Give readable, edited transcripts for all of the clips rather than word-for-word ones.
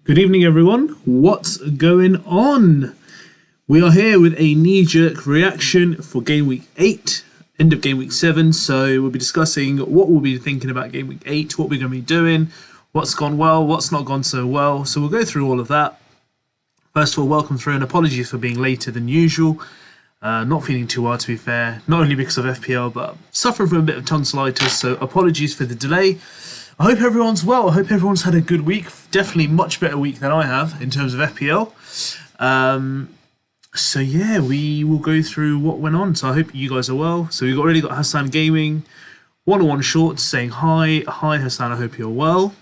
Good evening, everyone. What's going on? We are here with a knee-jerk reaction for Game Week 8, end of Game Week 7. So we'll be discussing what we'll be thinking about Game Week 8, what we're going to be doing, what's gone well, what's not gone so well. So we'll go through all of that. First of all, welcome through and apologies for being later than usual. Not feeling too well, to be fair, not only because of FPL, but suffering from a bit of tonsillitis, so apologies for the delay. I hope everyone's well. I hope everyone's had a good week. Definitely much better week than I have in terms of FPL. So yeah, we will go through what went on. So I hope you guys are well. So we've already got Hassan Gaming, 101 Shorts saying hi. Hi Hassan, I hope you're well.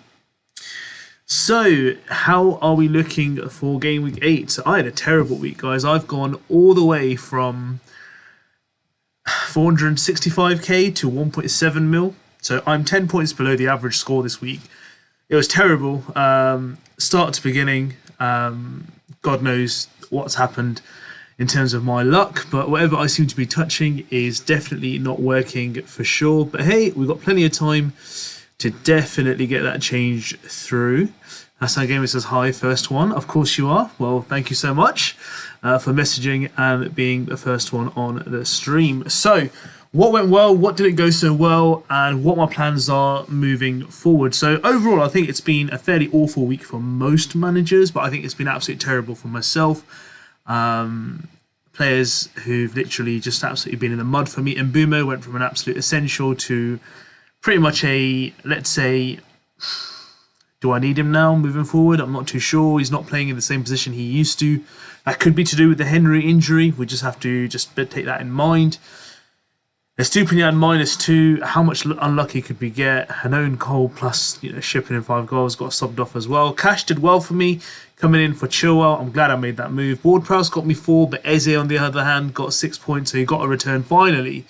So how are we looking for Game Week 8? So I had a terrible week, guys. I've gone all the way from 465k to 1.7 mil. So I'm 10 points below the average score this week. It was terrible. Start to beginning. God knows what's happened in terms of my luck. But whatever I seem to be touching is definitely not working for sure. But hey, we've got plenty of time to definitely get that change through. Hassan Gamer says, hi, first one. Of course you are. Well, thank you so much for messaging and being the first one on the stream. So, what went well, what didn't go so well, and what my plans are moving forward. So overall, I think it's been a fairly awful week for most managers, but I think it's been absolutely terrible for myself. Players who've literally just absolutely been in the mud for me. And Mbumo went from an absolute essential to pretty much a, let's say, do I need him now moving forward? I'm not too sure. He's not playing in the same position he used to. That could be to do with the Henry injury. We just have to take that in mind. Estupinian -2. How much unlucky could we get? An own goal plus shipping in 5 goals. Got subbed off as well. Cash did well for me coming in for Chilwell. I'm glad I made that move. Ward-Prowse got me 4, but Eze on the other hand got 6 points. So he got a return finally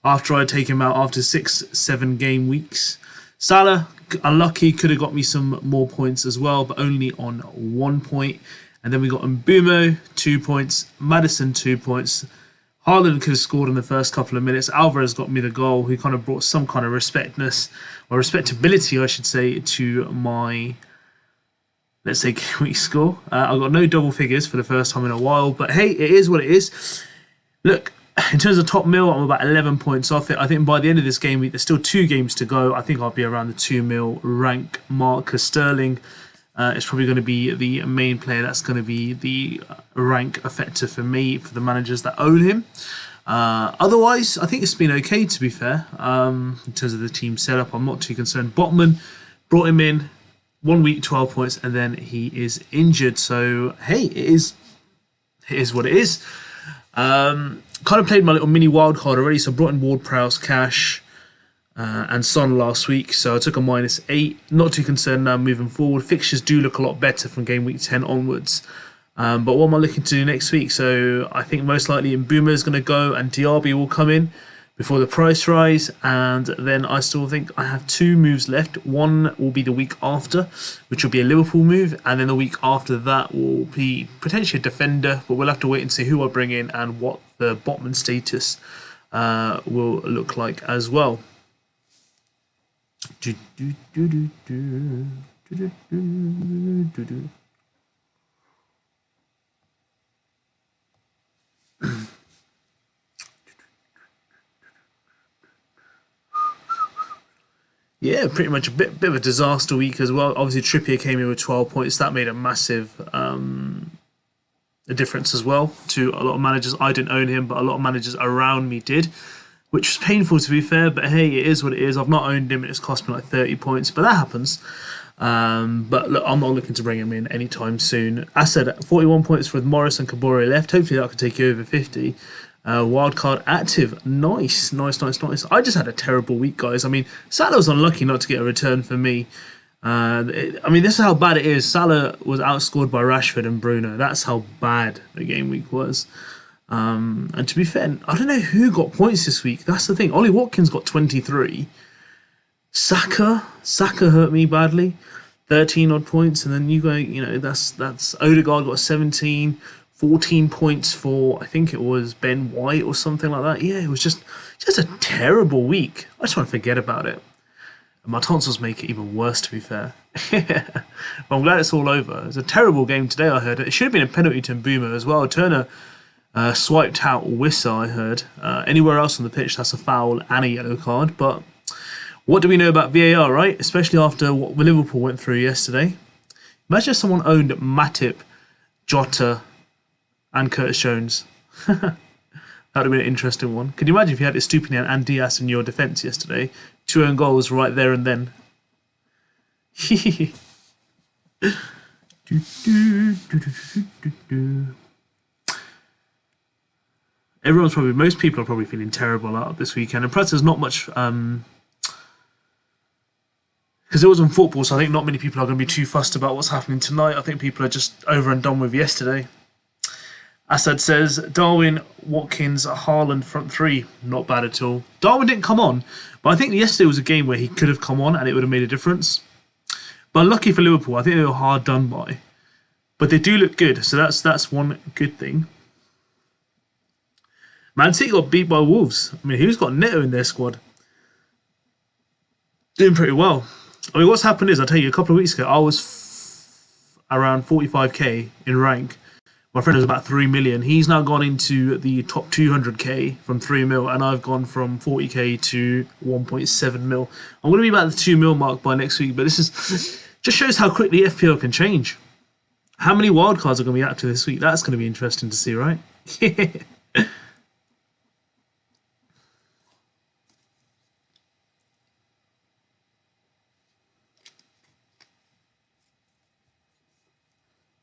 after I take him out after 6-7 game weeks. Salah unlucky, could have got me some more points as well, but only on 1 point. And then we got Mbumo 2 points. Maddison 2 points. Haaland could have scored in the first couple of minutes. Alvarez got me the goal. He kind of brought some kind of respectability, I should say, to my, let's say, game week score. I got no double figures for the first time in a while, but hey, it is what it is. Look, in terms of top mil, I'm about 11 points off it. I think by the end of this game week, there's still 2 games to go. I think I'll be around the 2 mil rank mark, because Sterling is probably going to be the main player that's going to be the rank effector for me, for the managers that own him. Otherwise, I think it's been okay, to be fair. In terms of the team setup, I'm not too concerned. Botman, brought him in, 1 week, 12 points, and then he is injured. So, hey, it is what it is. Kind of played my little mini wildcard already, so I brought in Ward-Prowse, Cash, and Son last week, so I took a -8. Not too concerned now moving forward. Fixtures do look a lot better from game week 10 onwards. But what am I looking to do next week? So I think most likely Mbumo is going to go and Diaby will come in, before the price rise, and then I still think I have 2 moves left. One will be the week after, which will be a Liverpool move, and then the week after that will be potentially a defender, but we'll have to wait and see who I bring in and what the Botman status will look like as well. Yeah, pretty much a bit of a disaster week as well. Obviously, Trippier came in with 12 points. That made a massive a difference as well to a lot of managers. I didn't own him, but a lot of managers around me did, which was painful to be fair. But hey, it is what it is. I've not owned him, and it's cost me like 30 points, but that happens. But look, I'm not looking to bring him in anytime soon. As said, 41 points with Morris and Kabore left. Hopefully that could take you over 50. Wildcard active. Nice. I just had a terrible week, guys. I mean, Salah was unlucky not to get a return for me. I mean, this is how bad it is. Salah was outscored by Rashford and Bruno. That's how bad the game week was. And to be fair, I don't know who got points this week. That's the thing. Ollie Watkins got 23. Saka hurt me badly. 13 odd points. And then you go, that's Odegaard got 17. 14 points for, I think it was Ben White or something like that. Yeah, it was just a terrible week. I just want to forget about it. And my tonsils make it even worse, to be fair. But I'm glad it's all over. It was a terrible game today, I heard. It should have been a penalty to Mbeumo as well. Turner swiped out Wissa, I heard. Anywhere else on the pitch, that's a foul and a yellow card. But what do we know about VAR, right? Especially after what Liverpool went through yesterday. Imagine if someone owned Matip, Jota, and Curtis Jones. That would have been an interesting one. Can you imagine if you had Estupinian and Diaz in your defence yesterday? 2 own goals right there and then. Most people are probably feeling terrible out this weekend. And plus there's not much, because it wasn't football, so I think not many people are going to be too fussed about what's happening tonight. I think people are just over and done with yesterday. Assad says, Darwin, Watkins, Haaland front 3. Not bad at all. Darwin didn't come on, but I think yesterday was a game where he could have come on and it would have made a difference. But lucky for Liverpool, I think they were hard done by. But they do look good, so that's one good thing. Man City got beat by Wolves. I mean, who's got Neto in their squad? Doing pretty well. I mean, what's happened is, I'll tell you, a couple of weeks ago, I was around 45k in rank. My friend was about 3 million. He's now gone into the top 200k from 3 mil, and I've gone from 40k to 1.7 mil. I'm going to be about the 2 mil mark by next week, but this is just shows how quickly FPL can change. How many wildcards are going to be active this week? That's going to be interesting to see, right?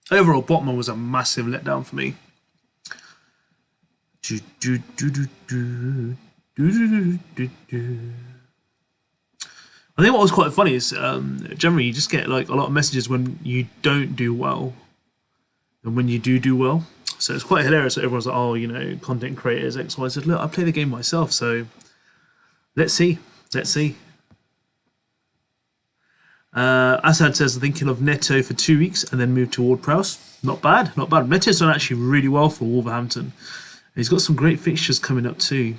Overall, Botman was a massive letdown for me. I think what was quite funny is generally you just get like a lot of messages when you don't do well and when you do well. So it's quite hilarious that everyone's like, oh, content creators, X, Y, Z. Look, I play the game myself, so let's see. Assad says, I think he'll have Neto for 2 weeks and then move to Ward-Prowse. Not bad. Neto's done actually really well for Wolverhampton. And he's got some great fixtures coming up too.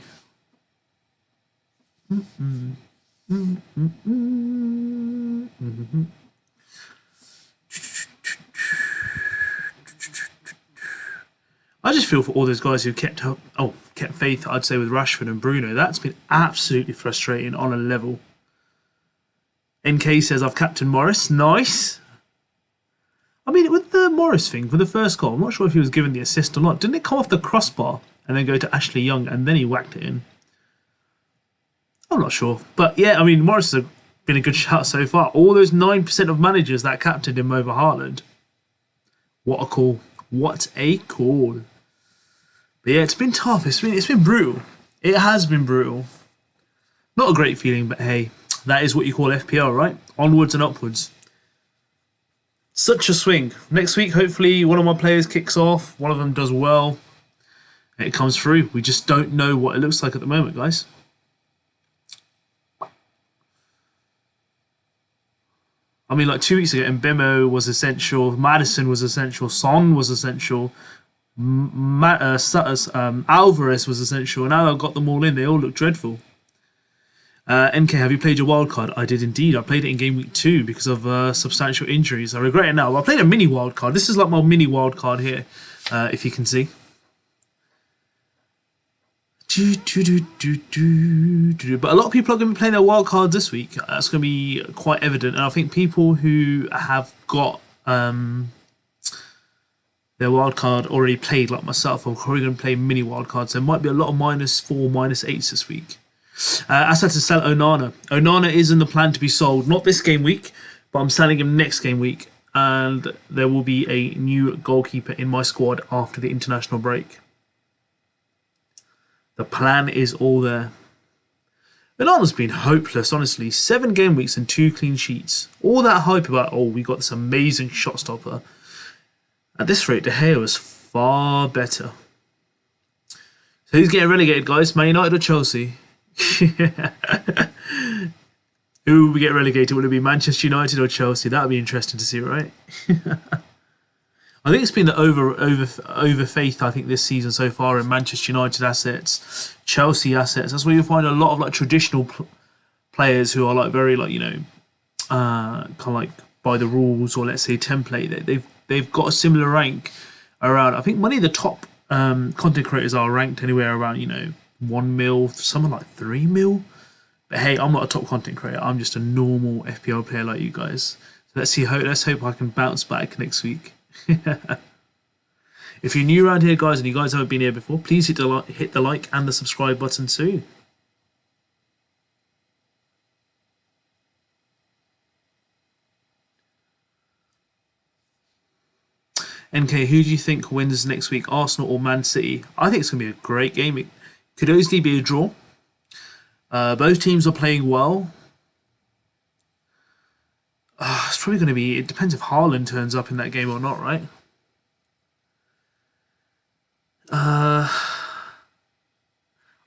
I just feel for all those guys who kept faith, I'd say, with Rashford and Bruno. That's been absolutely frustrating on a level. NK says, I've captained Morris. Nice. I mean, with the Morris thing, for the first goal, I'm not sure if he was given the assist or not. Didn't it come off the crossbar and then go to Ashley Young and then he whacked it in? I'm not sure. But yeah, I mean, Morris has been a good shout so far. All those 9% of managers that captained him over Haaland. What a call. What a call. But yeah, it's been tough. It's been brutal. It has been brutal. Not a great feeling, but hey. That is what you call FPL, right? Onwards and upwards. Such a swing. Next week, hopefully, one of my players kicks off. One of them does well. And it comes through. We just don't know what it looks like at the moment, guys. I mean, like 2 weeks ago, Mbemo was essential, Madison was essential, Son was essential, Alvarez was essential, and now I've got them all in. They all look dreadful. NK, have you played your wildcard? I did indeed. I played it in game week 2 because of substantial injuries. I regret it now. I played a mini wildcard. This is like my mini wildcard here, if you can see. But a lot of people are going to be playing their wildcards this week. That's going to be quite evident. And I think people who have got their wildcard already played, like myself, are probably going to play mini wildcards. There might be a lot of -4, -8s this week. Asad to sell Onana. Onana is in the plan to be sold, not this game week, but I'm selling him next game week. And there will be a new goalkeeper in my squad after the international break. The plan is all there. Onana's been hopeless, honestly. 7 game weeks and 2 clean sheets. All that hype about, oh, we got this amazing shot stopper. At this rate, De Gea was far better. So who's getting relegated, guys? Man United or Chelsea? Who will we get relegated? Will it be Manchester United or Chelsea? That would be interesting to see, right? I think it's been the over faith, I think, this season so far in Manchester United assets, Chelsea assets. That's where you'll find a lot of like traditional players who are like very like, you know, kind of like by the rules, or let's say template. They've got a similar rank around. I think many of the top content creators are ranked anywhere around, you know, 1 mil, someone like 3 mil. But hey, I'm not a top content creator. I'm just a normal FPL player like you guys. So let's hope I can bounce back next week. If you're new around here, guys, and you guys haven't been here before, please hit the like and the subscribe button too. NK, who do you think wins next week, Arsenal or Man City? I think it's going to be a great game. It could easily be a draw. Both teams are playing well. It's probably going to be. It depends if Haaland turns up in that game or not, right? I'm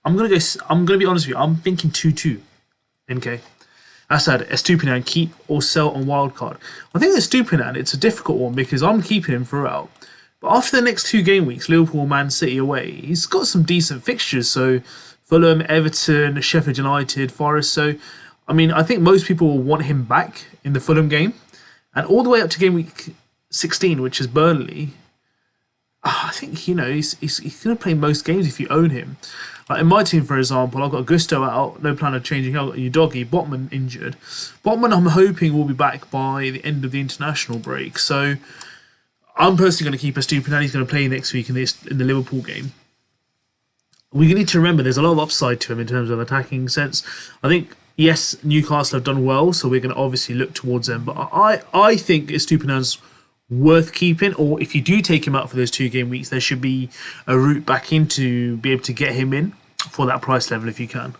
gonna be honest with you. I'm thinking 2-2. NK. Asad, Estupinan, keep or sell on wildcard. I think Estupinan, it's a difficult one because I'm keeping him throughout. But after the next 2 game weeks, Liverpool, Man City away, he's got some decent fixtures. So Fulham, Everton, Sheffield United, Forest. So I mean, I think most people will want him back in the Fulham game. And all the way up to game week 16, which is Burnley, I think, you know, he's going to play most games if you own him. Like in my team, for example, I've got Gusto out, no plan of changing. I've got Udogi, Botman injured. Botman, I'm hoping, will be back by the end of the international break. So I'm personally going to keep Estupinan. He's going to play next week in the Liverpool game. We need to remember there's a lot of upside to him in terms of attacking sense. I think, yes, Newcastle have done well, so we're going to obviously look towards them. But I think Estupinan's worth keeping, or if you do take him out for those 2 game weeks, there should be a route back in to be able to get him in for that price level if you can.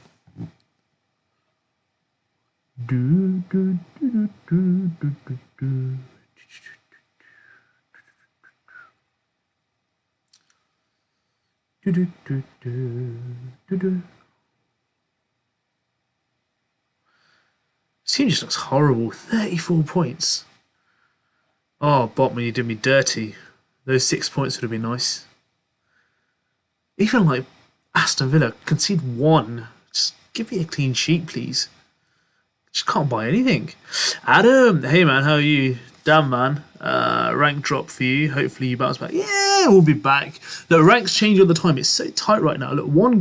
Team just looks horrible. 34 points. Oh, Botman, you did me dirty. Those 6 points would have been nice. Even like Aston Villa, concede 1. Just give me a clean sheet, please. Just can't buy anything. Adam, hey man, how are you? Damn man, rank drop for you. Hopefully you bounce back. Yeah, we'll be back. The ranks change all the time. It's so tight right now. Look, one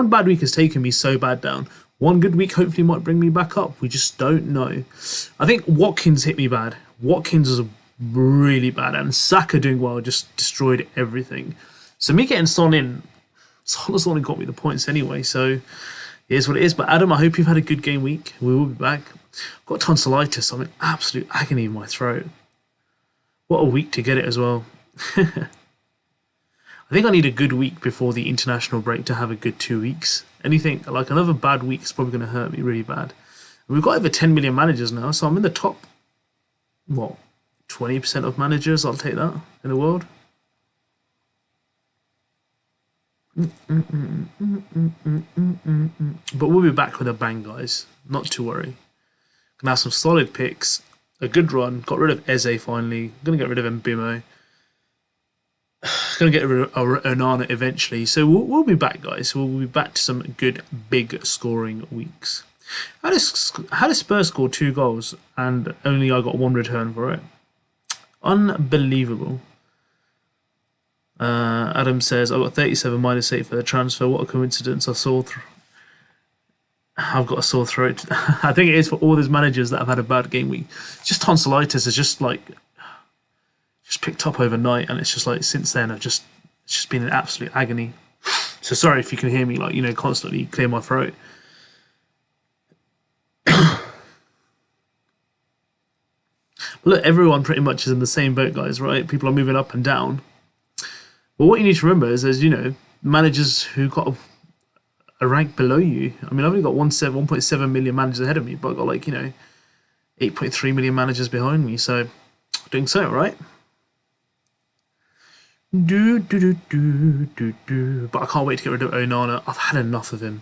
bad week has taken me so bad down. One good week hopefully might bring me back up. We just don't know. I think Watkins hit me bad. Watkins was really bad, and Saka doing well just destroyed everything. So me getting Son in, Son's only got me the points anyway, so here's what it is. But Adam, I hope you've had a good game week. We will be back. I've got tonsillitis. I'm in absolute agony in my throat. What a week to get it as well. I think I need a good week before the international break to have a good 2 weeks. Anything like another bad week is probably going to hurt me really bad. And we've got over 10 million managers now, so I'm in the top, what, 20% of managers? I'll take that in the world. But we'll be back with a bang, guys. Not to worry. Gonna have some solid picks. a good run. Got rid of Eze finally. Going to get rid of Mbumo. Going to get rid of Onana eventually. So we'll be back, guys. We'll be back to some good, big scoring weeks. How does Spurs score 2 goals and only I got 1 return for it? Unbelievable. Adam says, I got 37 -8 for the transfer. What a coincidence. I've got a sore throat. I think it is for all those managers that have had a bad game week. Just tonsillitis is just picked up overnight, and it's just like since then it's just been an absolute agony. So sorry if you can hear me constantly clear my throat. Look, everyone pretty much is in the same boat, guys, right? People are moving up and down. But what you need to remember is there's, managers who got a rank below you. I mean, I've only got 1.7 million managers ahead of me, but I've got 8.3 million managers behind me. So, doing so, right? But I can't wait to get rid of Onana. I've had enough of him.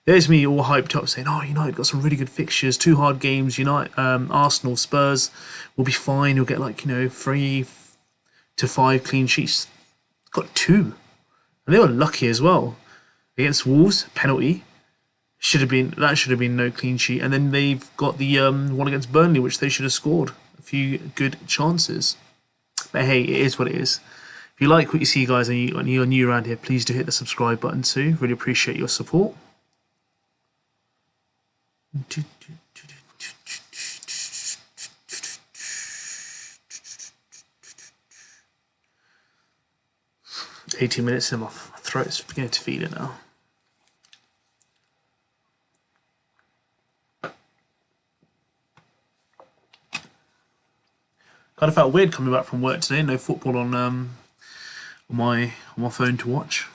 There's me all hyped up saying, oh, United got some really good fixtures, 2 hard games. Arsenal, Spurs will be fine. You'll get 3 to 5 clean sheets. Got 2. And they were lucky as well. Against Wolves, penalty. Should have been no clean sheet. And then they've got the one against Burnley, which they should have scored. A few good chances. But hey, it is what it is. If you like what you see, guys, and you're new around here, please do hit the subscribe button too. Really appreciate your support. 18 minutes in, my throat's beginning to feel it now. Kind of felt weird coming back from work today. No football on my phone to watch.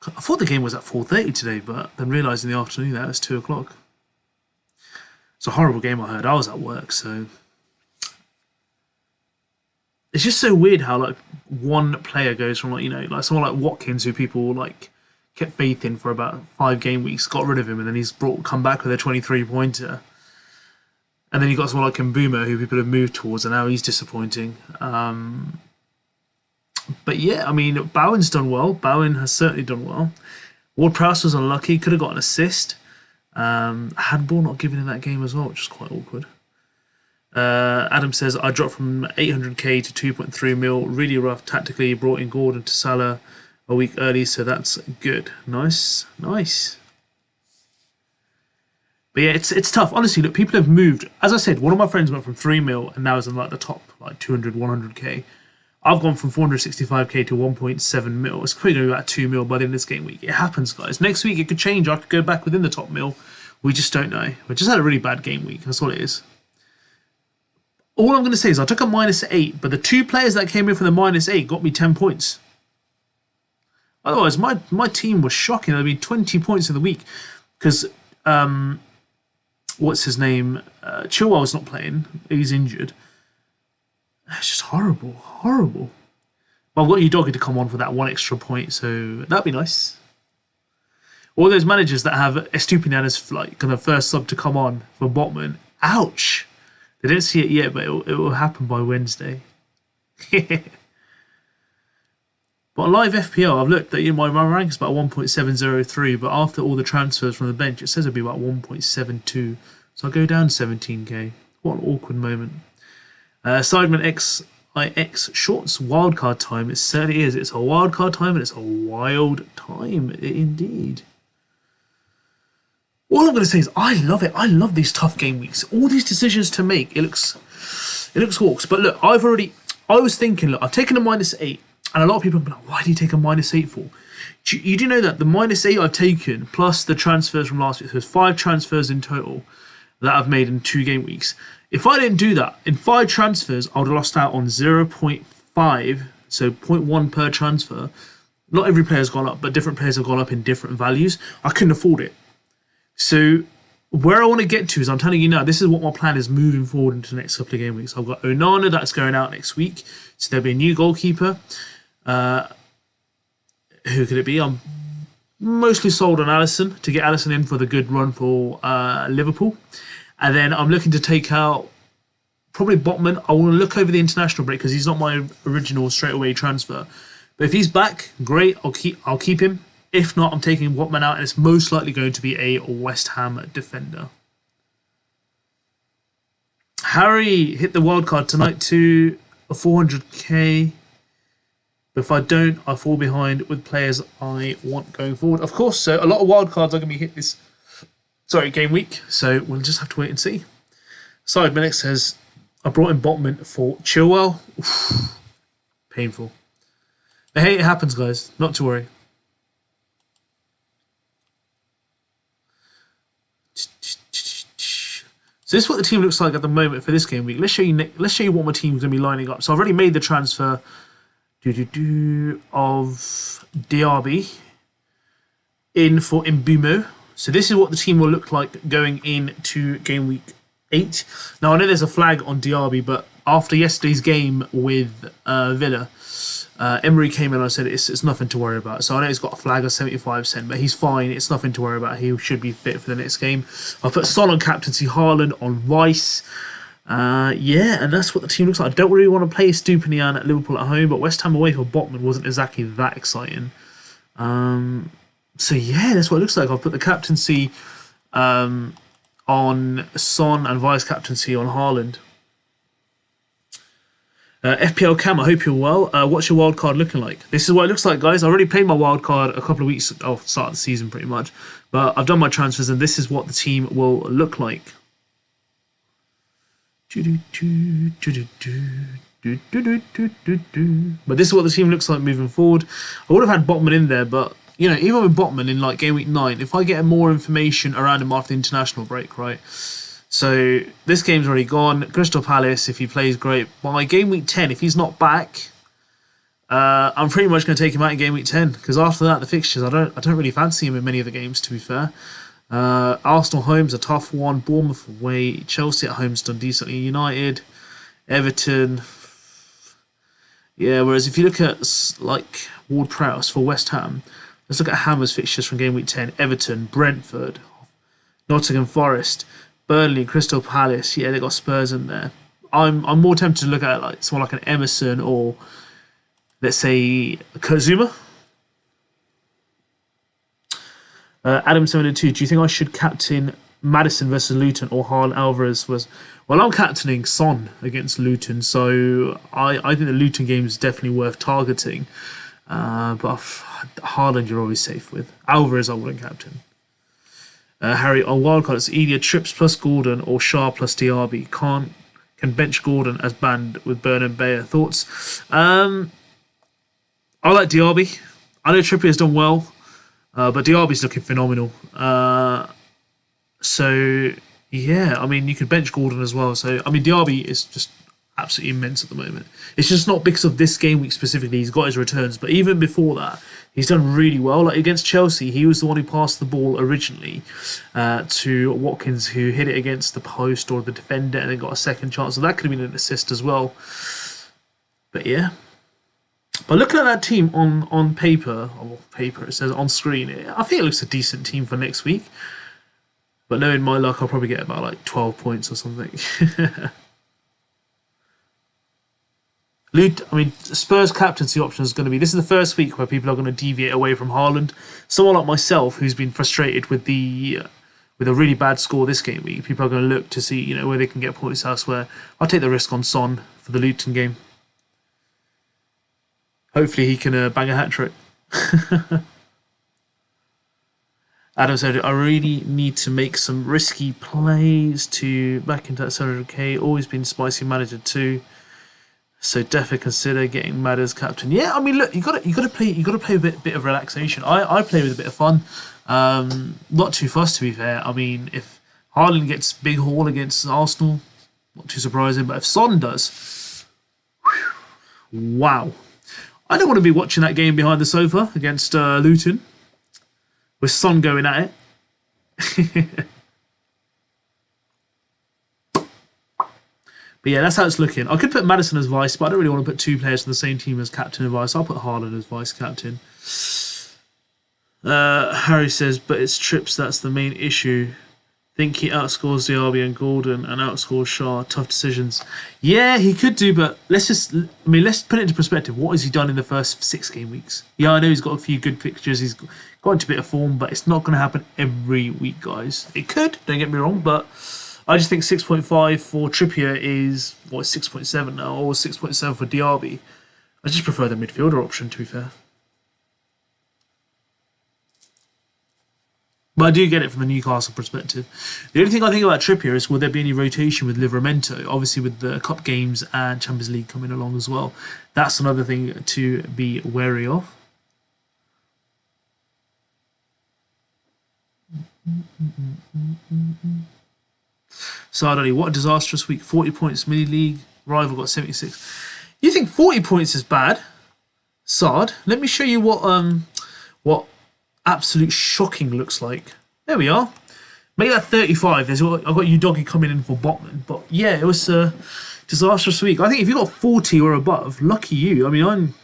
I thought the game was at 4:30 today, but then realised in the afternoon that it was 2 o'clock. It's a horrible game I heard. I was at work, so it's just so weird how one player goes from someone like Watkins, who people kept faith in for about 5 game weeks, got rid of him, and then he's come back with a 23-pointer. And then you got someone like Mbumo, who people have moved towards, and now he's disappointing. But yeah, I mean, Bowen's done well. Bowen has certainly done well. Ward-Prowse was unlucky, could have got an assist. Handball not given in that game as well, which is quite awkward. Adam says, I dropped from 800k to 2.3 mil. Really rough tactically. Brought in Gordon to Salah a week early, so that's good. Nice. But yeah, it's tough. Honestly, look, people have moved. As I said, one of my friends went from 3 mil and now is in the top 200, 100k. I've gone from 465k to 1.7 mil. It's probably going to be about 2 mil by the end of this game week. It happens, guys. Next week it could change. I could go back within the top mil. We just don't know. We just had a really bad game week. That's all it is. All I'm going to say is I took a -8, but the 2 players that came in for the -8 got me 10 points. Otherwise, my team was shocking. There'd be 20 points in the week because what's his name? Chilwell's not playing. He's injured. It's just horrible. Well, I've got Udogi to come on for that 1 extra point, so that'd be nice. All those managers that have Estupiñán as kind of first sub to come on for Botman. Ouch! They don't see it yet, but it will happen by Wednesday. But on live FPL, I've looked that my rank is about 1.703, but after all the transfers from the bench, it says it'll be about 1.72. So I'll go down 17k. What an awkward moment. Sideman XIX Shorts wildcard time. It certainly is. It's a wildcard time, and it's a wild time indeed. All I'm going to say is I love it. I love these tough game weeks. All these decisions to make. It looks hawks. But look, I was thinking, look, I've taken a -8, and a lot of people have been like, why do you take a -8 for? You do know that the -8 I've taken plus the transfers from last week, so there's 5 transfers in total that I've made in 2 game weeks. If I didn't do that, in 5 transfers, I would have lost out on 0.5, so 0.1 per transfer. Not every player's gone up, but different players have gone up in different values. I couldn't afford it. So where I want to get to is, I'm telling you now, this is what my plan is moving forward into the next couple of game weeks. I've got Onana that's going out next week, so there'll be a new goalkeeper. Who could it be? I'm mostly sold on Alisson to get Alisson in for the good run for Liverpool. And then I'm looking to take out probably Botman. I want to look over the international break because he's not my original straight away transfer. But if he's back, great. I'll keep him. If not, I'm taking Botman out, and it's most likely going to be a West Ham defender. Harry hit the wildcard tonight to a 400k. But if I don't, I fall behind with players I want going forward. Of course, so a lot of wildcards are going to be hit this game week. So we'll just have to wait and see. Side Minix says, I brought in Botman for Chilwell. Oof, painful. But hey, it happens, guys. Not to worry. So this is what the team looks like at the moment for this game week. Let's show you what my team's going to be lining up. So I've already made the transfer of Diaby in for Mbumo. So this is what the team will look like going into game week 8. Now I know there's a flag on Diaby, but after yesterday's game with Villa, Emery came in and I said it's nothing to worry about. So I know he's got a flag of 75%, but he's fine. It's nothing to worry about. He should be fit for the next game. I'll put Son on captaincy, Haaland on vice. Yeah, and that's what the team looks like. I don't really want to play Stupinian at Liverpool at home, but West Ham away for Botman wasn't exactly that exciting. So yeah, that's what it looks like. I'll put the captaincy on Son and vice captaincy on Haaland. FPL Cam, I hope you're well. What's your wild card looking like? This is what it looks like, guys. I already played my wild card a couple of weeks ago, start of the season pretty much. But I've done my transfers and this is what the team will look like. But this is what the team looks like moving forward. I would have had Botman in there, but you know, even with Botman in like game week 9, if I get more information around him after the international break, right? So this game's already gone. Crystal Palace, if he plays, great. By game week 10, if he's not back, I'm pretty much going to take him out in game week 10 because after that, the fixtures, I don't really fancy him in many of the games. To be fair, Arsenal home's a tough one. Bournemouth away, Chelsea at home's done decently. United, Everton. Yeah, whereas if you look at like Ward-Prowse for West Ham, let's look at Hammer's fixtures from game week 10. Everton, Brentford, Nottingham Forest, Burnley, Crystal Palace. Yeah, they got Spurs in there. I'm more tempted to look at like someone like an Emerson or let's say Kazuma. Adam72, do you think I should captain Maddison versus Luton or Harlan Alvarez was? Well, I'm captaining Son against Luton, so I think the Luton game is definitely worth targeting. But Haaland you're always safe with. Alvarez I wouldn't captain. Harry, on wildcard, it's either Trips plus Gordon or Shah plus Diaby. Can bench Gordon as banned with Burnham Bayer. Thoughts? I like Diaby. I know Trippier's done well, but Diaby's looking phenomenal. So, yeah, I mean, you could bench Gordon as well. So, I mean, Diaby is just absolutely immense at the moment. It's just not because of this game week specifically. He's got his returns, but even before that, he's done really well. Like against Chelsea, he was the one who passed the ball originally to Watkins, who hit it against the post or the defender and then got a second chance. So that could have been an assist as well. But yeah. But looking at that team on paper, it says on screen, I think it looks a decent team for next week. But knowing my luck, I'll probably get about like 12 points or something. Spurs captaincy option is going to be, this is the first week where people are going to deviate away from Haaland. Someone like myself who's been frustrated with a really bad score this game week, people are going to look to see, you know, where they can get points elsewhere. I'll take the risk on Son for the Luton game. Hopefully he can bang a hat-trick. Adam said, I really need to make some risky plays to back into that 700k. Always been spicy manager too. So definitely consider getting Mad as captain. Yeah, I mean, look, you got to play a bit of relaxation. I play with a bit of fun. Not too fussed, to be fair. I mean, if Haaland gets big haul against Arsenal, not too surprising. But if Son does, wow, I don't want to be watching that game behind the sofa against Luton with Son going at it. But yeah, that's how it's looking. I could put Maddison as vice, but I don't really want to put two players from the same team as captain and vice. I'll put Haaland as vice captain. Harry says, but it's trips that's the main issue. Think he outscores Diaby and Gordon and outscores Shaw. Tough decisions. Yeah, he could do, but let's put it into perspective. What has he done in the first 6 game weeks? Yeah, I know he's got a few good fixtures. He's got into a bit of form, but it's not going to happen every week, guys. It could, don't get me wrong, but I just think 6.5 for Trippier is, 6.7 now, or 6.7 for Diaby. I just prefer the midfielder option, to be fair. But I do get it from the Newcastle perspective. The only thing I think about Trippier is, will there be any rotation with Livramento? Obviously, with the Cup games and Champions League coming along as well. That's another thing to be wary of. Sardali, what a disastrous week. 40 points, mini league. Rival got 76. You think 40 points is bad? Sard, let me show you what absolute shocking looks like. There we are. Make that 35. I've got you doggy coming in for Botman. But yeah, it was a disastrous week. I think if you got 40 or above, lucky you. I mean, I'm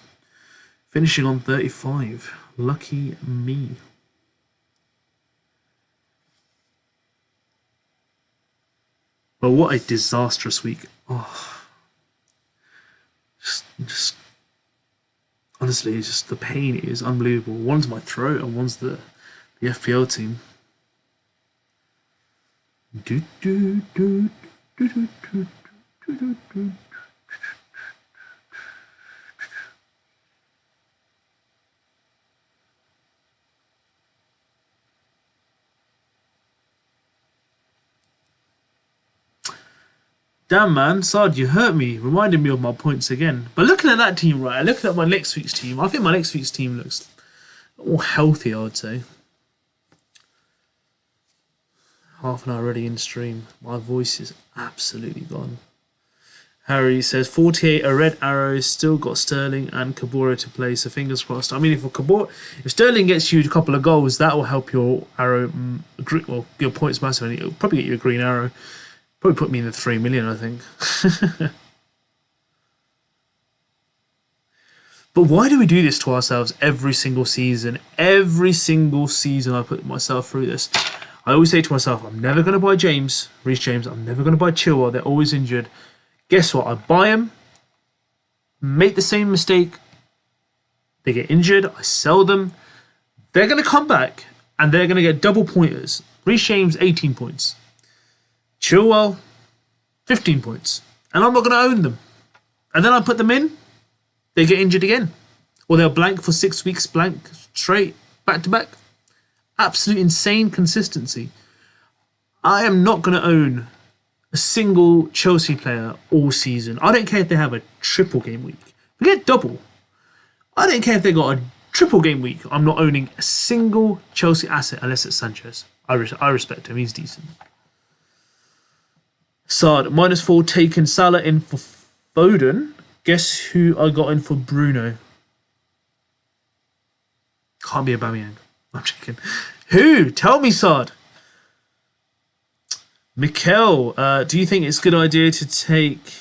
finishing on 35. Lucky me. But what a disastrous week. Oh. Just honestly, it's just the pain is unbelievable. One's my throat and one's the FPL team. Damn, man, Sard, you hurt me. Reminded me of my points again. But looking at that team, right, looking at my next week's team, I think my next week's team looks more healthy, I would say. Half an hour already in stream. My voice is absolutely gone. Harry says 48, a red arrow, still got Sterling and Kabora to play, so fingers crossed. I mean, if Sterling gets you a couple of goals, that will help your arrow, well, your points massively. It'll probably get you a green arrow. Probably put me in the 3 million, I think. But why do we do this to ourselves every single season? Every single season I put myself through this. I always say to myself, I'm never going to buy Reece James. I'm never going to buy Chilwell. They're always injured. Guess what? I buy them, make the same mistake. They get injured. I sell them. They're going to come back and they're going to get double pointers. Reece James, 18 points. Chilwell, 15 points. And I'm not going to own them. And then I put them in, they get injured again. Or they'll blank for 6 weeks, blank, straight, back to back. Absolute insane consistency. I am not going to own a single Chelsea player all season. I don't care if they have a triple game week. Forget double. I don't care if they got a triple game week. I'm not owning a single Chelsea asset unless it's Sanchez. I respect him. He's decent. Sard, -4 taken Salah in for Foden. Guess who I got in for Bruno? Can't be Aubameyang. I'm checking. Who? Tell me, Sard. Mikel, do you think it's a good idea to take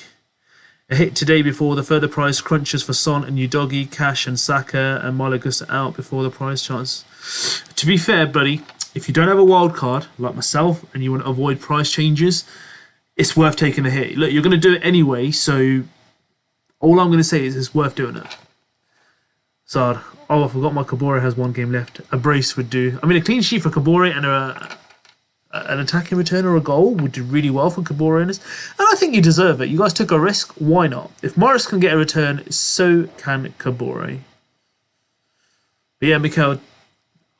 a hit today before the further price crunches for Son and Udogi, Cash and Saka and Malagusta out before the price chance? To be fair, buddy, if you don't have a wild card like myself and you want to avoid price changes, it's worth taking a hit. Look, you're going to do it anyway, so all I'm going to say is it's worth doing it. Sard. Oh, I forgot my Kabore has 1 game left. A brace would do. I mean, a clean sheet for Kabore and an attacking return or a goal would do really well for Kabore owners. And I think you deserve it. You guys took a risk. Why not? If Morris can get a return, so can Kabore. But yeah, Mikel,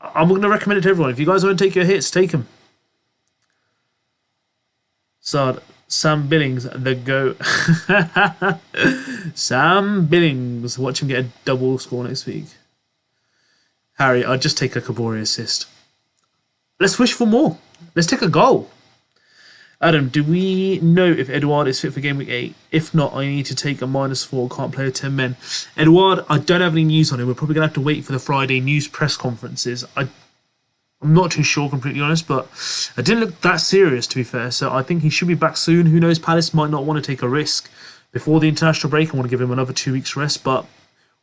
I'm going to recommend it to everyone. If you guys want to take your hits, take them. Sard, Sam Billings, the GOAT. Sam Billings. Watch him get a double score next week. Harry, I'd just take a Kabore assist. Let's wish for more. Let's take a goal. Adam, do we know if Edouard is fit for Game Week 8? If not, I need to take a -4. Can't play with 10 men. Edouard, I don't have any news on him. We're probably going to have to wait for the Friday news press conferences. I'm not too sure, completely honest, but it didn't look that serious, to be fair. So I think he should be back soon. Who knows? Palace might not want to take a risk before the international break. I want to give him another 2 weeks rest, but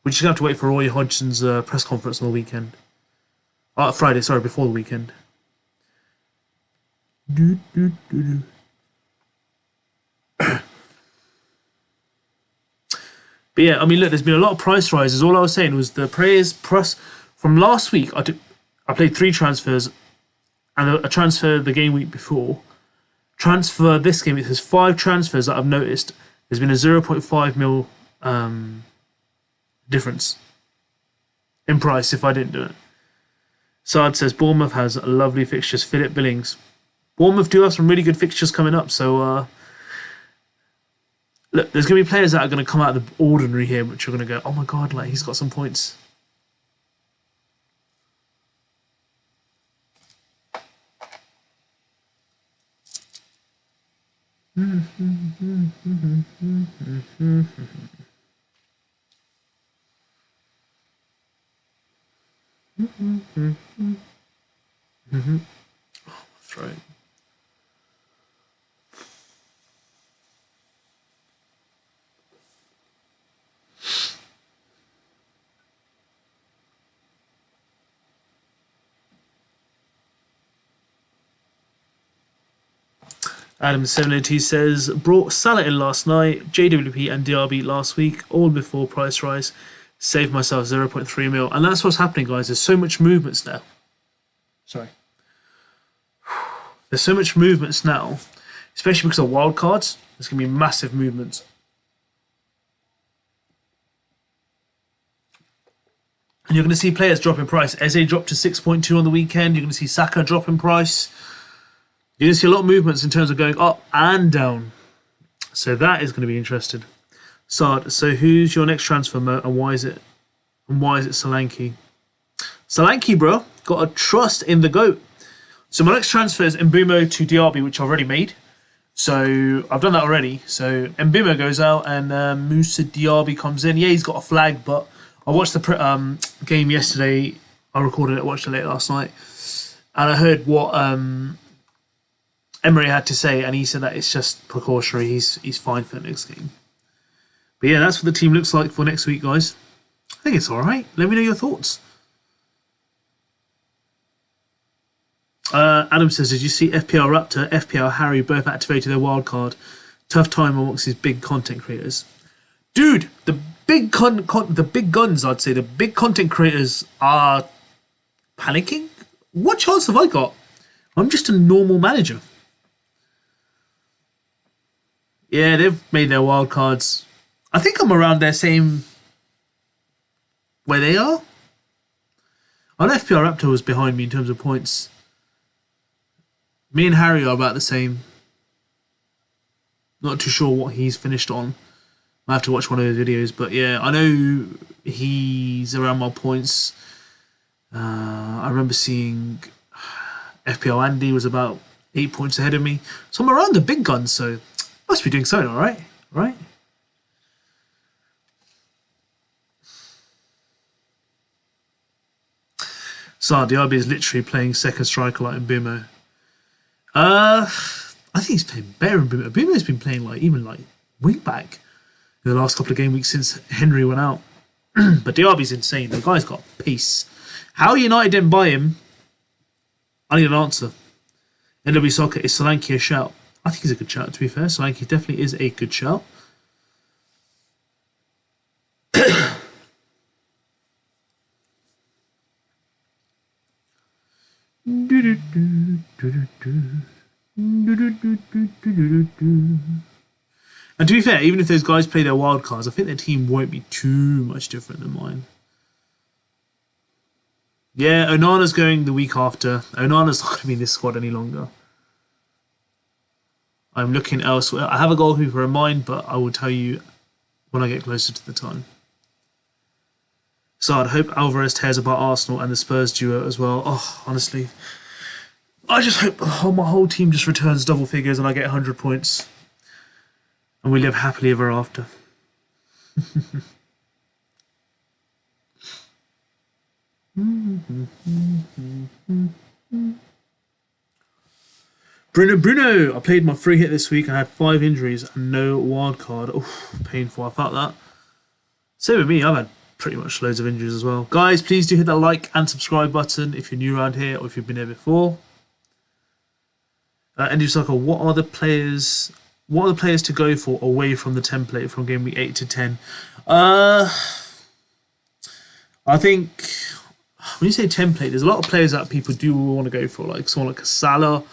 we're just going to have to wait for Roy Hodgson's press conference on the weekend. Friday, sorry, before the weekend. But yeah, I mean, look, there's been a lot of price rises. All I was saying was the players plus from last week. I played 3 transfers and a transfer the game week before. Transfer this game, it says 5 transfers that I've noticed. There's been a 0.5 mil difference in price if I didn't do it. Sard says Bournemouth has lovely fixtures. Philip Billings. Bournemouth do have some really good fixtures coming up. So look, there's going to be players that are going to come out of the ordinary here, which are going to go, oh my god, like he's got some points. That's right. Adam702 says, brought Salah in last night, JWP and DRB last week, all before price rise. Saved myself 0.3 mil. And that's what's happening, guys. There's so much movements now. Sorry. There's so much movements now, especially because of wildcards. There's going to be massive movements. And you're going to see players drop in price. Eze dropped to 6.2 on the weekend. You're going to see Saka drop in price. You're going to see a lot of movements in terms of going up and down. So that is going to be interesting. Sard, so who's your next transfer, Mo, and why is it Solanke? Solanke, bro, got a trust in the GOAT. So my next transfer is Mbumo to DRB, which I've already made. So I've done that already. So Mbumo goes out and Musa Diaby comes in. Yeah, he's got a flag, but I watched the game yesterday. I recorded it, watched it late last night. And I heard what Emery had to say, and he said that it's just precautionary. He's fine for the next game. But yeah, that's what the team looks like for next week, guys. I think it's all right. Let me know your thoughts. Adam says, did you see FPL Raptor, FPL Harry both activated their wildcard? Tough time amongst these big content creators. Dude, the big guns, I'd say, the big content creators are panicking? What chance have I got? I'm just a normal manager. Yeah, they've made their wildcards. I think I'm around their same where they are. I know FPL Raptor was behind me in terms of points. Me and Harry are about the same. Not too sure what he's finished on. I have to watch one of his videos, but yeah, I know he's around my points. I remember seeing FPL Andy was about 8 points ahead of me. So I'm around the big guns, so must be doing something all right, right? So Diaby is literally playing second striker like Mbumo. I think he's playing better than Mbumo. Mbumo's been playing even wing back in the last couple of game weeks since Henry went out. But Diaby's insane. The guy's got pace. How United didn't buy him, I need an answer. NW Soccer, is Solanke a shout? I think he's a good shout, to be fair. Solanke definitely is a good shout. And to be fair, even if those guys play their wild cards, I think their team won't be too much different than mine. Yeah, Onana's going the week after. Onana's not going to be in this squad any longer. I'm looking elsewhere. I have a goalkeeper in mind, but I will tell you when I get closer to the time. So I'd hope Alvarez tears apart Arsenal and the Spurs duo as well. Oh, honestly. I just hope my whole team just returns double figures and I get 100 points. And we live happily ever after. Bruno, I played my free hit this week and I had 5 injuries and no wild card. Oh, painful. I felt that. Same with me. I've had pretty much loads of injuries as well. Guys, please do hit that like and subscribe button if you're new around here or if you've been here before. Andy Sucker, what are the players? What are the players to go for away from the template from game week 8 to 10? I think when you say template, there's a lot of players that people do want to go for, like someone like Salah,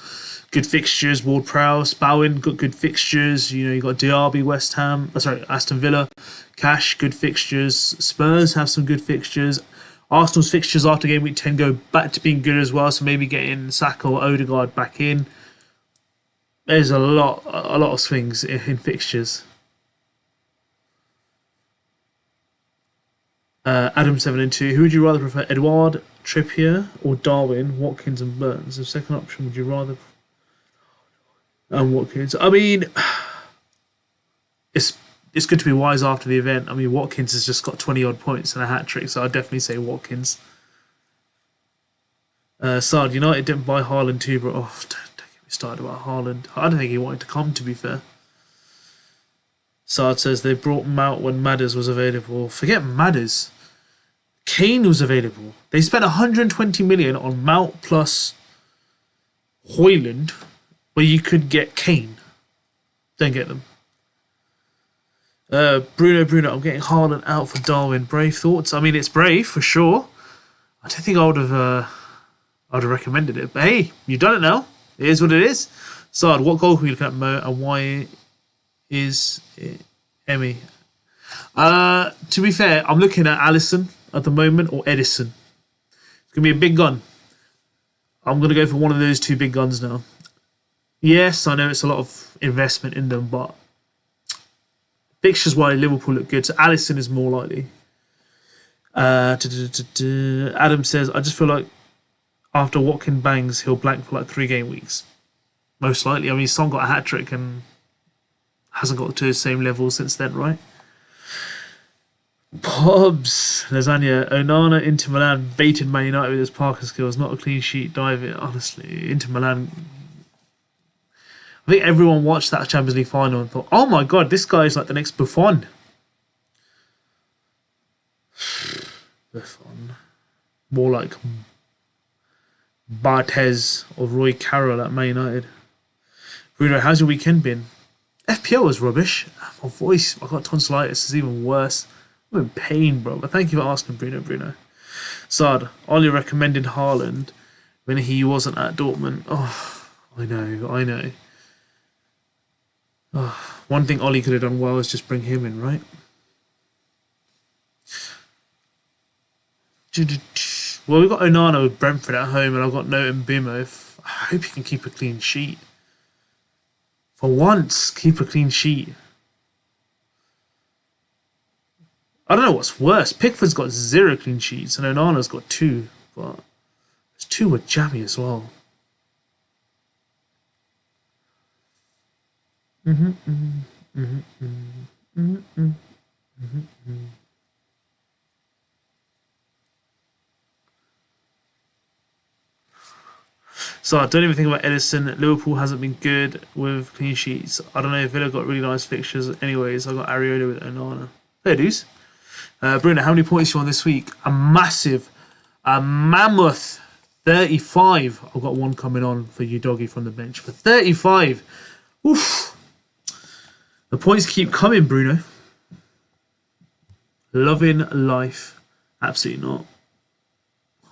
good fixtures, Ward-Prowse, Bowen got good fixtures. You know, you got Diaby, West Ham, Aston Villa, Cash, good fixtures. Spurs have some good fixtures. Arsenal's fixtures after game week 10 go back to being good as well, so maybe getting Saka or Odegaard back in. There's a lot of swings in fixtures. Adam 7 and 2. Who would you rather prefer, Edouard, Trippier, or Darwin, Watkins, and Burns? The second option, would you rather? And Watkins. I mean, it's good to be wise after the event. I mean, Watkins has just got 20 odd points and a hat trick, so I'd definitely say Watkins. Sard, United didn't buy Haaland too, but don't get me started about Haaland. I don't think he wanted to come, to be fair. Sard says they brought Mount when Madders was available. Forget Madders. Kane was available. They spent 120 million on Mount plus Højlund, where you could get Kane. Don't get them. Bruno, I'm getting Haaland out for Darwin. Brave thoughts? I mean, it's brave for sure. I don't think I would have recommended it, but hey, you've done it now. It is what it is. Sard, what goal can we look at, Mo, and why is it Emmy? To be fair, I'm looking at Alisson at the moment or Edison. It's gonna be a big gun. I'm gonna go for one of those two big guns now. Yes, I know it's a lot of investment in them, but fixtures wise, Liverpool look good, so Alisson is more likely. Adam says, I just feel like after Watkins bangs, he'll blank for like 3 game weeks. Most likely. I mean, Son got a hat trick and hasn't got to the same level since then, right? Pobs, Lasagna, Onana, Inter Milan baited Man United with his Parker skills. Not a clean sheet, dive it. Honestly, Inter Milan. I think everyone watched that Champions League final and thought, "Oh my god, this guy is like the next Buffon." Buffon, more like Barthez or Roy Carroll at Man United. Bruno, how's your weekend been? FPL was rubbish. My voice, I got tonsillitis. It's even worse. I'm in pain, bro. But thank you for asking, Bruno. Sard, Ollie recommended Haaland when he wasn't at Dortmund. Oh, I know. Oh, one thing Ollie could have done well is just bring him in, right? Well, we've got Onana with Brentford at home, and I've got Noten Bimo. I hope he can keep a clean sheet. For once, keep a clean sheet. I don't know what's worse. Pickford's got 0 clean sheets, and Onana's got 2. But there's 2 with Jammy as well. So I don't even think about Edison. Liverpool hasn't been good with clean sheets. I don't know if Villa got really nice fixtures. Anyways, I got Areola with Onana. There, dudes. Bruno, how many points you on this week? A mammoth 35. I've got one coming on for you, doggy, from the bench. For 35. Oof. The points keep coming, Bruno. Loving life. Absolutely not.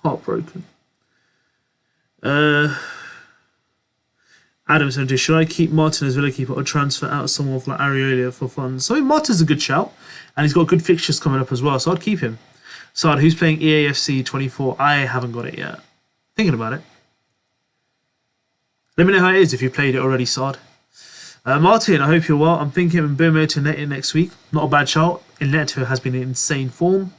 Heartbroken. Adam said, should I keep Martin as Villa keeper or transfer out someone like Areola for fun? So Martin's a good shout, and he's got good fixtures coming up as well, so I'd keep him. Sard, who's playing EAFC 24? I haven't got it yet. Thinking about it. Let me know how it is if you played it already, Sard. Martin, I hope you're well. I'm thinking of Mbumo to net in next week. Not a bad shout. Ineto has been in insane form.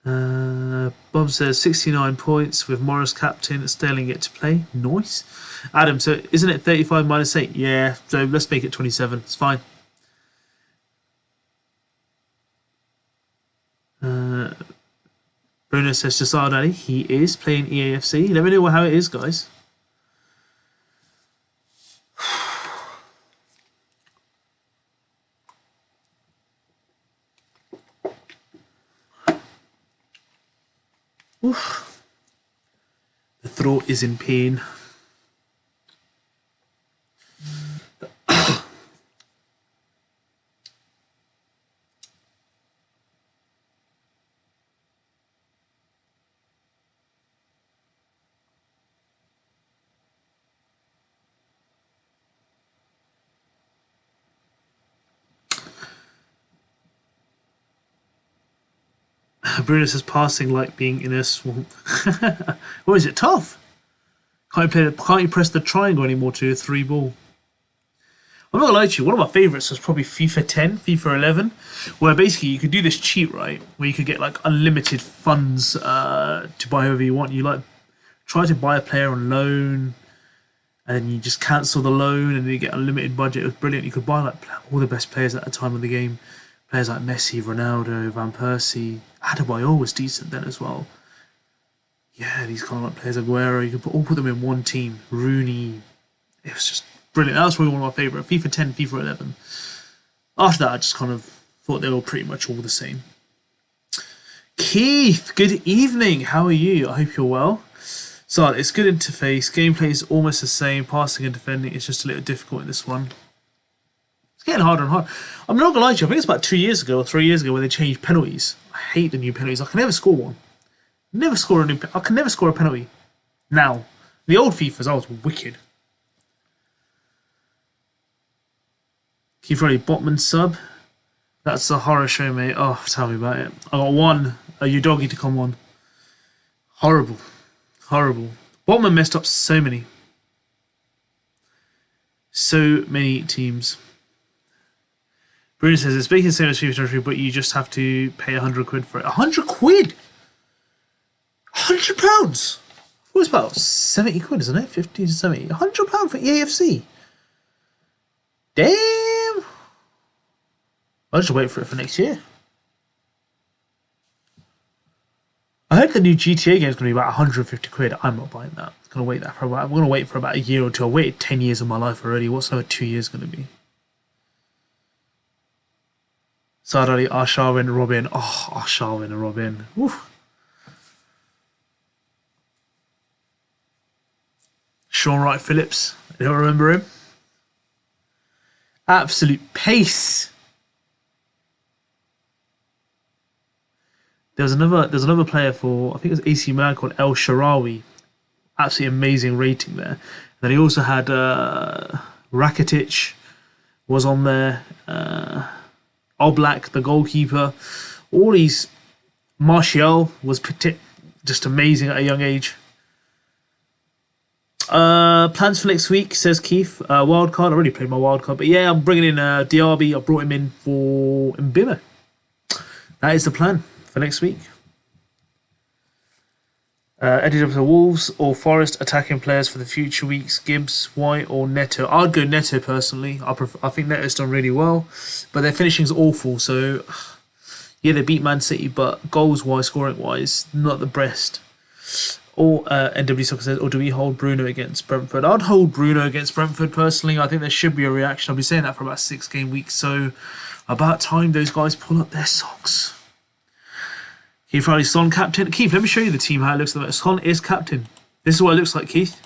Bob says 69 points with Morris captain, Sterling yet to play. Nice. Adam, so isn't it 35 minus 8? Yeah, so let's make it 27. It's fine. Bruno says to Sard Ali, he is playing EAFC. Let me know how it is, guys. Oof. The throat is in pain. Bruno says passing like being in a swamp. What is it? Tough. Can't you press the triangle anymore to a 3 ball? I'm not gonna lie to you, one of my favourites was probably FIFA 10, FIFA 11, where basically you could do this cheat, right? Where you could get like unlimited funds to buy whoever you want. You like try to buy a player on loan, and then you just cancel the loan, and then you get unlimited budget. It was brilliant. You could buy like all the best players at the time of the game. Players like Messi, Ronaldo, Van Persie. Adebayor was decent then as well. Yeah, these kind of like players, Aguero, you could all put them in one team. Rooney. It was just brilliant. That was probably one of my favourite. FIFA 10, FIFA 11. After that, I just kind of thought they were pretty much all the same. Keith, good evening. How are you? I hope you're well. So, it's good interface. Gameplay is almost the same. Passing and defending is just a little difficult in this one. It's getting harder and harder. I'm not going to lie to you. I think it's about 2 years ago or 3 years ago when they changed penalties. I hate the new penalties. I can never score one. I can never score a penalty. Now, the old FIFAs, I was wicked. Keith Roddy, Botman sub. That's a horror show, mate. Oh, tell me about it. I got one. You doggy to come on. Horrible. Horrible. Botman messed up so many. So many teams. Bruno says it's basically the same as FIFA 23, but you just have to pay 100 quid for it. 100 quid? £100? It was about 70 quid, isn't it? 50 to 70. £100 for EAFC. Damn! I'll just wait for it for next year. I heard the new GTA game is going to be about 150 quid. I'm not buying that. I'm going to wait for about a year or two. I waited 10 years of my life already. What's another 2 years going to be? Sadali, Arshavin, and Robin. Oh, Arshavin and Robin. Oof. Sean Wright Phillips. You don't remember him? Absolute pace. There's another player for, I think it was AC Milan, called El Shaarawy. Absolutely amazing rating there. And then he also had Rakitic was on there. Oblak, the goalkeeper. All these. Martial was just amazing at a young age. Plans for next week, says Keith. Wildcard. I already played my wildcard, but yeah, I'm bringing in Diaby. I brought him in for Mbima. That is the plan for next week. Eddie W. Wolves or Forest attacking players for the future weeks. Gibbs, White, or Neto. I'd go Neto personally. I think Neto's done really well, but their finishing's awful. So yeah, they beat Man City, but goals wise, scoring wise, not the best. Or NW Soccer says, or do we hold Bruno against Brentford? I'd hold Bruno against Brentford personally. I think there should be a reaction. I've been saying that for about 6 game weeks. So about time those guys pull up their socks. Keith Friday, Son captain. Keith, let me show you the team, how it looks at the moment. Son is captain. This is what it looks like, Keith,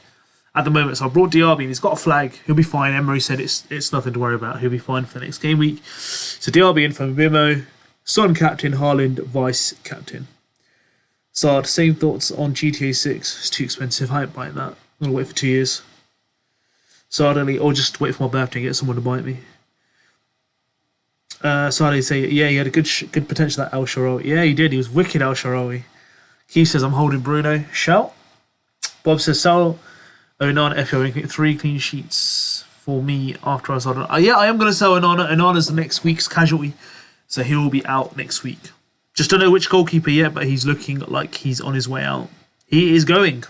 at the moment. So I brought Diaby and he's got a flag. He'll be fine. Emery said it's nothing to worry about. He'll be fine for the next game week. So Diaby in for Mbimo. Son captain, Haaland vice captain. Sard, same thoughts on GTA 6. It's too expensive. I ain't buying that. I'm going to wait for 2 years. Sard, or just wait for my birthday and get someone to buy it me. Sade say, yeah, he had a good potential at El Shaarawy. Yeah, he did. He was wicked, El Shaarawy. Keith says, I'm holding Bruno. Shout. Bob says, Sal, Onana, FPL 3 clean sheets for me after I started. Yeah, I am going to sell Onana. Onana's the next week's casualty. So he will be out next week. Just don't know which goalkeeper yet, but he's looking like he's on his way out. He is going.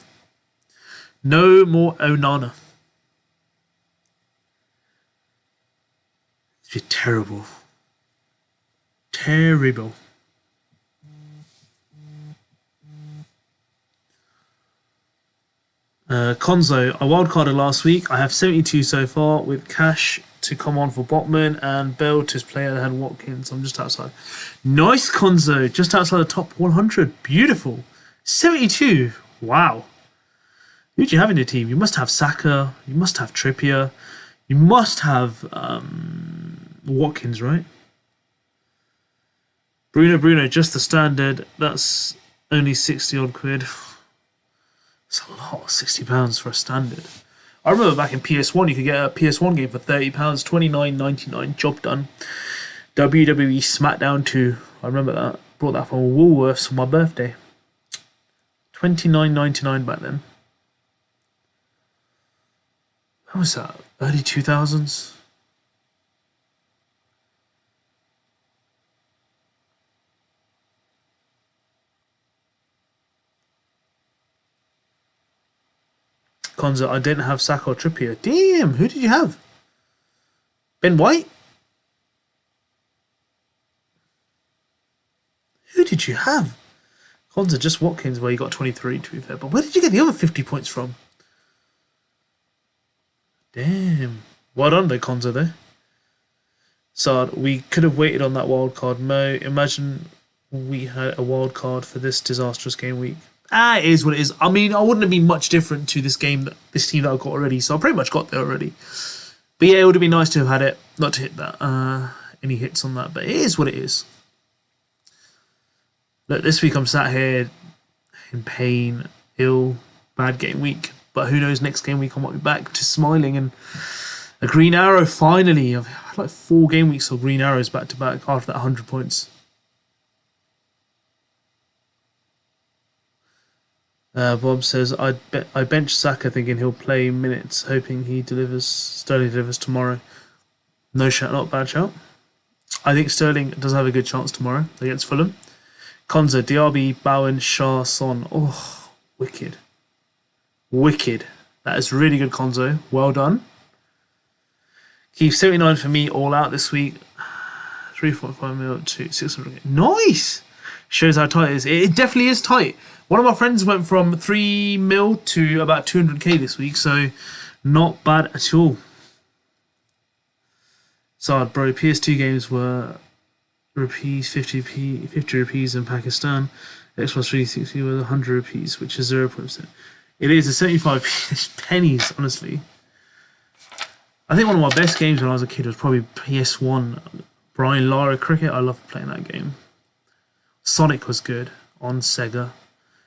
No more Onana. It's terrible. Terrible. Konzo, I wildcarded last week. I have 72 so far with cash to come on for Botman and Bell to his player that had Watkins. I'm just outside. Nice, Konzo. Just outside the top 100. Beautiful. 72. Wow. Who do you have in your team? You must have Saka. You must have Trippier. You must have Watkins, right? Bruno, just the standard. That's only 60 odd quid. It's a lot, £60 for a standard. I remember back in PS1, you could get a PS1 game for £30, £29.99, job done. WWE SmackDown 2, I remember that. Brought that from Woolworths for my birthday. $29.99 back then. How was that? Early 2000s? Konza, I didn't have Saka or Trippier. Damn, who did you have? Ben White? Who did you have? Konza, just Watkins, where you got 23 to be fair. But where did you get the other 50 points from? Damn. Well done though, Konza though. Sard, we could have waited on that wild card. Mo, imagine we had a wild card for this disastrous game week. It is what it is. I mean, I wouldn't have been much different to this team that I've got already, so I pretty much got there already. But yeah, it would have been nice to have had it, not to hit that, any hits on that, but it is what it is. Look, this week I'm sat here in pain, ill, bad game week, but who knows, next game week I might be back to smiling and a green arrow finally. I've had like 4 game weeks of green arrows back to back after that 100 points. Bob says, I bench Saka thinking he'll play minutes, hoping Sterling delivers tomorrow. No shout, not bad shout. I think Sterling does have a good chance tomorrow against Fulham. Konza, Diaby, Bowen, Shah, Son. Oh, wicked. Wicked. That is really good, Konzo. Well done. Keith, 79 for me, all out this week. 3.5 mil to 600. Nice! Shows how tight it is. It definitely is tight. One of my friends went from 3 mil to about 200k this week, so not bad at all. So, bro, PS2 games were rupees 50 rupees in Pakistan. Xbox 360 was 100 rupees, which is 0%. It is a 75 pennies, honestly. I think one of my best games when I was a kid was probably PS1. Brian Lara Cricket. I loved playing that game. Sonic was good on Sega.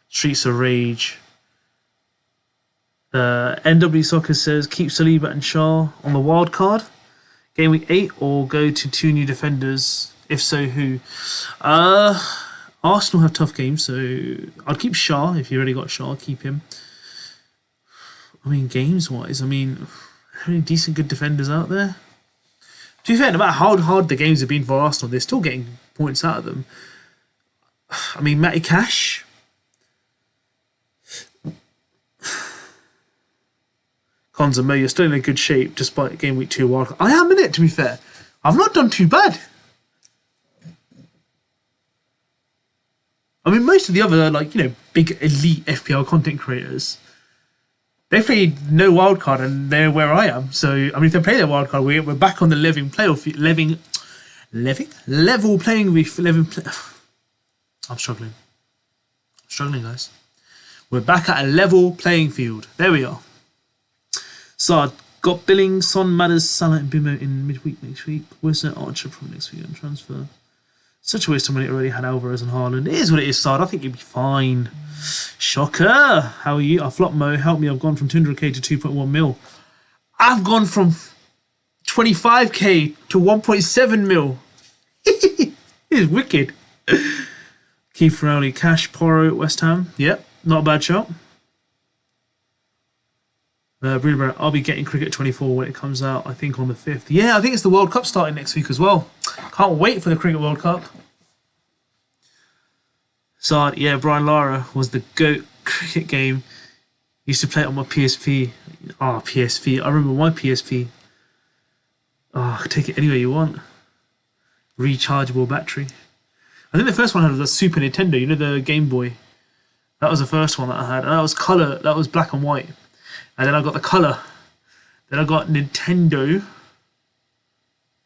Streets of Rage. NW Soccer says keep Saliba and Shah on the wild card. Game week 8 or go to 2 new defenders. If so, who? Arsenal have tough games, so I'd keep Shah. If you already got Shah, keep him. I mean, games-wise, I mean, are there any decent good defenders out there? To be fair, no matter how hard the games have been for Arsenal, they're still getting points out of them. I mean, Matty Cash. Konza, Mo, you're still in a good shape despite game week 2 wild. I am in it, to be fair. I've not done too bad. I mean, most of the other, like, you know, big elite FPL content creators, they played no wildcard and they're where I am. So, I mean, if they play their wildcard, we're back on the level playing with. I'm struggling. Guys. We're back at a level playing field. There we are. So, I've got Billing, Son, Matters, Salah, and Bimo in midweek next week. Where's that Archer from next week on transfer? Such a waste of money. Already had Alvarez and Haaland. It is what it is, Sard. I think you'll be fine. Shocker. How are you? I flopped, Mo. Help me. I've gone from 200k to 2.1 mil. I've gone from 25k to 1.7 mil. It is wicked. Keith Rowley, Cash, Porro, West Ham. Yep, not a bad shot. Bruno Brown, I'll be getting Cricket 24 when it comes out, I think on the 5th. Yeah, I think it's the World Cup starting next week as well. Can't wait for the Cricket World Cup. So, yeah, Brian Lara was the GOAT cricket game. Used to play it on my PSP. PSP. I remember my PSP. Take it anywhere you want. Rechargeable battery. I think the first one I had was a Super Nintendo, you know, the Game Boy. That was the first one that I had. And that was colour, that was black and white. And then I got the colour. Then I got Nintendo.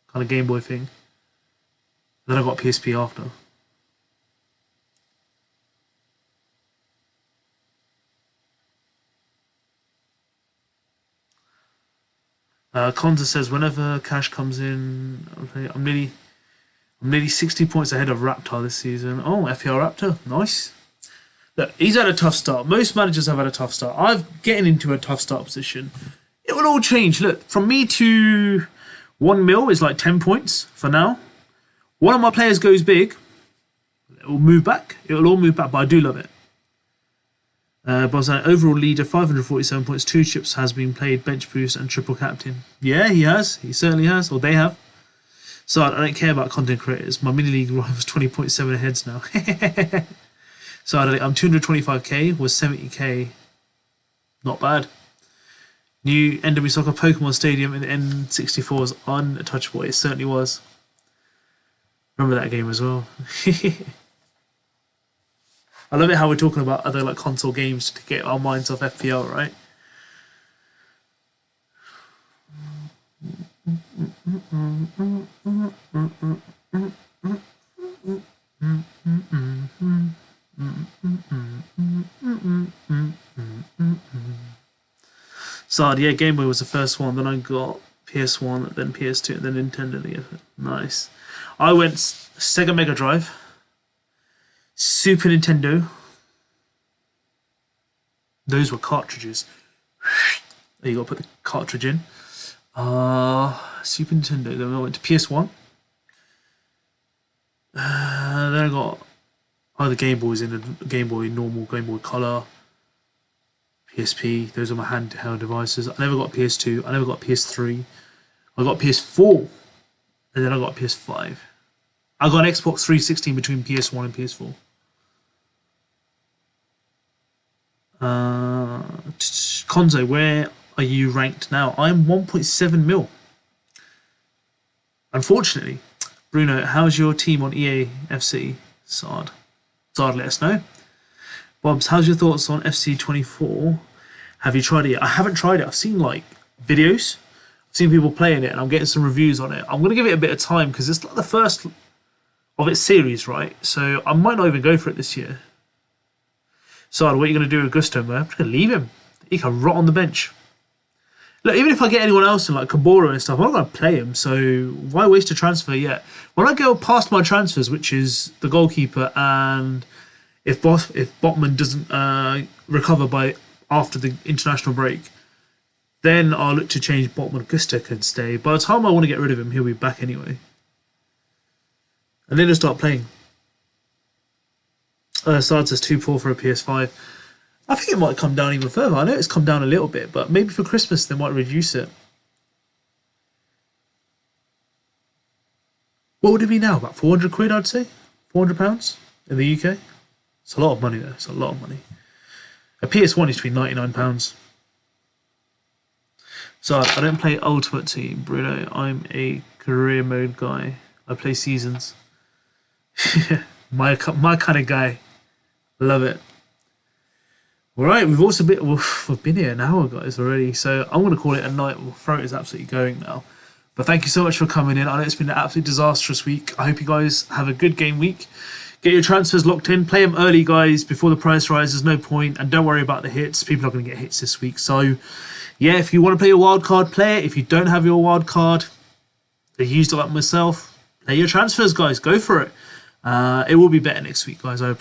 Kind of Game Boy thing. Then I got PSP after. Konza says whenever cash comes in, I'm nearly 60 points ahead of Raptor this season. Oh, FPL Raptor, nice. Look, he's had a tough start. Most managers have had a tough start. I'm getting into a tough start position. It will all change. Look, from me to 1 mil is like 10 points for now. One of my players goes big. it will move back. It will all move back, but I do love it. Bozan, overall leader, 547 points, 2 chips has been played, bench boost and triple captain. Yeah, he has. He certainly has, or they have. So I don't care about content creators. My mini league was 20.7 heads now. So I'm 225k, was 70k. Not bad. New NW Soccer Pokemon Stadium in the N64 was untouchable. It certainly was. Remember that game as well. I love it how we're talking about other like console games to get our minds off FPL, right? So yeah, Game Boy was the first one. Then I got PS1, then PS2, and then Nintendo. Nice. I went Sega Mega Drive, Super Nintendo. Those were cartridges. You got to put the cartridge in. Super Nintendo. Then I went to PS1. Then I got either Game Boys in a Game Boy normal, Game Boy Color, PSP. Those are my handheld devices. I never got PS2. I never got PS3. I got PS4, and then I got PS5. I got an Xbox 360 between PS1 and PS4. Konzo, where are you ranked now? I'm 1.7 mil. Unfortunately. Bruno, how's your team on EA FC? Sard, let us know. Bobs, how's your thoughts on FC24? Have you tried it yet? I haven't tried it. I've seen like videos. I've seen people playing it and I'm getting some reviews on it. I'm going to give it a bit of time because it's like the first of its series, right? So I might not even go for it this year. Sard, what are you going to do with Gusto, man? I'm just going to leave him. He can rot on the bench. Look, even if I get anyone else in like Kabora and stuff, I'm not going to play him, so why waste a transfer yet? When I go past my transfers, which is the goalkeeper, and if Botman doesn't recover by after the international break, then I'll look to change Botman. Gusto can stay. By the time I want to get rid of him, he'll be back anyway. And then he'll start playing. Sard says 2-4 for a PS5. I think it might come down even further. I know it's come down a little bit, but maybe for Christmas they might reduce it. What would it be now? About 400 quid, I'd say? £400 in the UK? It's a lot of money, though. It's a lot of money. A PS1 is between £99. So I don't play Ultimate Team, Bruno. I'm a career mode guy. I play seasons. my kind of guy. Love it. All right, we've been here an hour, guys, already. So I'm going to call it a night. My throat is absolutely going now. But thank you so much for coming in. I know it's been an absolutely disastrous week. I hope you guys have a good game week. Get your transfers locked in. Play them early, guys, before the price rises. No point. And don't worry about the hits. People are going to get hits this week. So, yeah, if you want to play your wild card, play it. If you don't have your wild card, I used it like myself. Play your transfers, guys. Go for it. It will be better next week, guys. I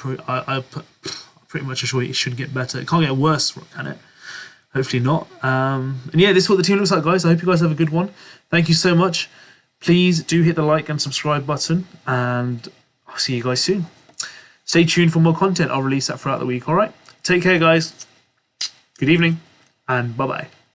pretty much assure you it should get better. It can't get worse, can it? Hopefully not. And yeah, this is what the team looks like, guys. I hope you guys have a good one. Thank you so much. Please do hit the like and subscribe button, and I'll see you guys soon. Stay tuned for more content. I'll release that throughout the week. All right. Take care, guys. Good evening, and bye-bye.